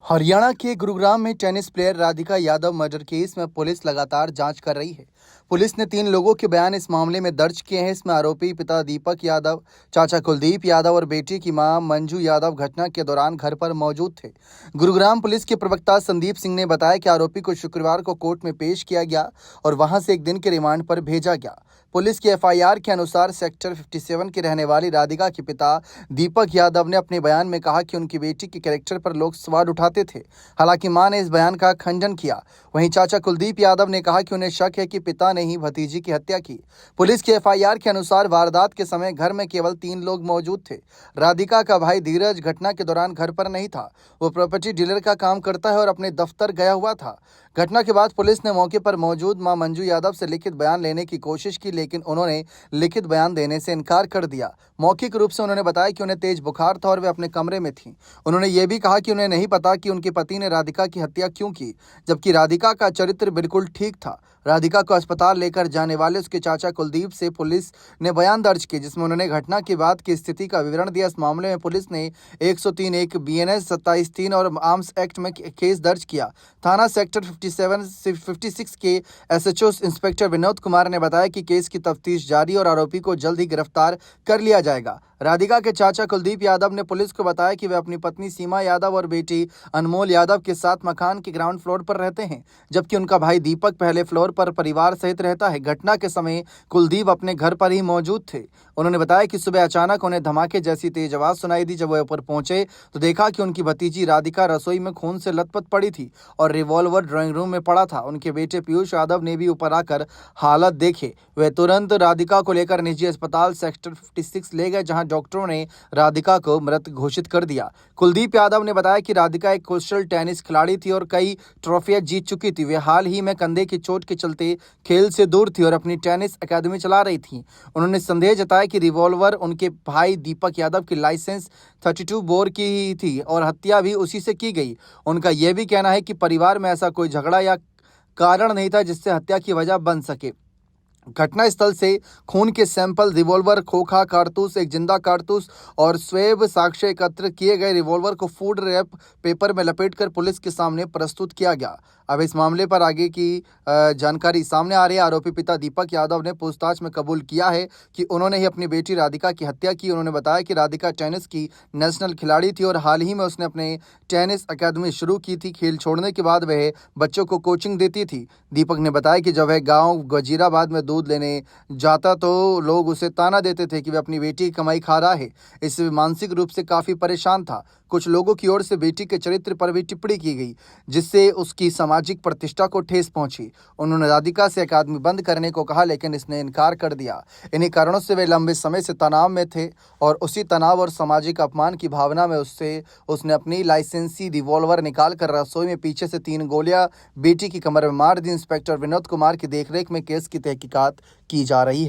हरियाणा के गुरुग्राम में tennis player Radhika Yadav murder case में पुलिस लगातार जांच कर रही है। पुलिस ने 3 लोगों के बयान इस मामले में दर्ज किए हैं। इसमें आरोपी पिता दीपक यादव, चाचा कुलदीप यादव और बेटी की मां मंजू यादव घटना के दौरान घर पर मौजूद थे। गुरुग्राम पुलिस के प्रवक्ता संदीप सिंह ने बताया कि आरोपी को शुक्रवार को कोर्ट में पेश किया गया और वहां से 1 दिन के रिमांड पर भेजा गया। पुलिस की एफआईआर के अनुसार सेक्टर 57 की रहने वाली राधिका के पिता दीपक यादव ने अपने बयान में कहा कि उनकी बेटी के कैरेक्टर पर लोग सवाल उठाते थे। हालांकि मां ने इस बयान का खंडन किया। वहीं चाचा कुलदीप यादव ने कहा कि उन्हें शक है कि पिता ने ही भतीजी की हत्या की। पुलिस की एफआईआर के अनुसार वारदात के समय घर में केवल 3 लोग मौजूद थे। राधिका का भाई धीरज घटना के दौरान घर पर नहीं था। वो प्रॉपर्टी डीलर का काम करता है और अपने दफ्तर गया हुआ था। घटना के बाद पुलिस ने मौके पर मौजूद मां मंजू यादव से लिखित बयान लेने की कोशिश की, लेकिन उन्होंने लिखित बयान देने से इनकार कर दिया। मौखिक रूप से उन्होंने बताया कि उन्हें तेज बुखार था और वे अपने कमरे में थीं। उन्होंने ये भी कहा कि उन्हें नहीं पता कि उनके पति ने राधिका की हत्या क्यों की, जबकि राधिका का चरित्र बिल्कुल ठीक था। राधिका को अस्पताल लेकर जाने वाले उसके चाचा कुलदीप से पुलिस ने बयान दर्ज किए, जिसमें उन्होंने घटना के बाद की स्थिति का विवरण दिया। इस मामले में पुलिस ने 103 एक बीएनएस 27(3) और आर्म्स एक्ट में केस दर्ज किया। थाना सेक्टर 56 के एसएचओ इंस्पेक्टर विनोद कुमार ने बताया कि केस की तफ्तीश जारी और आरोपी को जल्द ही गिरफ्तार कर लिया जाएगा। राधिका के चाचा कुलदीप यादव ने पुलिस को बताया कि वे अपनी पत्नी सीमा यादव और बेटी अनमोल यादव के साथ मकान के ग्राउंड फ्लोर पर रहते हैं, जबकि उनका भाई दीपक पहले फ्लोर पर परिवार सहित रहता है। घटना के समय कुलदीप अपने घर पर ही मौजूद थे। उन्होंने बताया कि सुबह अचानक उन्हें धमाके जैसी तेज आवाज सुनाई दी। जब वे ऊपर पहुंचे तो देखा कि उनकी भतीजी राधिका रसोई में खून से लथपथ पड़ी थी और रिवॉल्वर ड्राइंग रूम में पड़ा था। उनके बेटे पीयूष यादव ने भी ऊपर आकर हालत देखे। वे तुरंत राधिका को लेकर निजी अस्पताल सेक्टर 56 ले गए, जहां डॉक्टरों ने राधिका को मृत घोषित कर दिया। कुलदीप यादव ने बताया कि राधिका एक कुशल टेनिस खिलाड़ी थी और कई ट्रॉफियां जीत चुकी थी। वे हाल ही में कंधे की चोट के चलते खेल से दूर थी और अपनी टेनिस एकेडमी चला रही थी। उन्होंने संदेह जताया कि रिवॉल्वर उनके भाई दीपक यादव की लाइसेंस 32 बोर की ही थी और हत्या भी उसी से की गई। उनका यह भी कहना है कि परिवार में ऐसा कोई झगड़ा या कारण नहीं था जिससे हत्या की वजह बन सके। घटनास्थल से खून के सैंपल, रिवॉल्वर, खोखा कारतूस, एक जिंदा कारतूस और स्वैब साक्ष्य एकत्र किए गए। रिवॉल्वर को फूड रैप पेपर में लपेटकर पुलिस के सामने प्रस्तुत किया गया। अब इस मामले पर आगे की जानकारी सामने आ रही है। आरोपी पिता दीपक यादव ने पूछताछ में कबूल किया है कि उन्होंने ही अपनी बेटी राधिका की हत्या की। उन्होंने बताया कि राधिका टेनिस की नेशनल खिलाड़ी थी और हाल ही में उसने अपने टेनिस अकादमी शुरू की थी। खेल छोड़ने के बाद वह बच्चों को कोचिंग देती थी। दीपक ने बताया कि जब वह गाँव गजीराबाद में दूध लेने जाता तो लोग उसे ताना देते थे कि वह अपनी बेटी की कमाई खा रहा है। इससे मानसिक रूप से काफी परेशान था। कुछ लोगों की ओर से बेटी के चरित्र पर भी टिप्पणी की गई, जिससे उसकी सामाजिक प्रतिष्ठा को ठेस पहुंची। उन्होंने राधिका से अकादमी बंद करने को कहा, लेकिन इसने इनकार कर दिया। इन्हीं कारणों से वे लंबे समय से तनाव में थे और उसी तनाव और सामाजिक अपमान की भावना में उसने अपनी लाइसेंसी रिवॉल्वर निकालकर रसोई में पीछे से 3 गोलियां बेटी की कमर में मार दी। इंस्पेक्टर विनोद कुमार की देखरेख में केस की तहकीकात की जा रही है।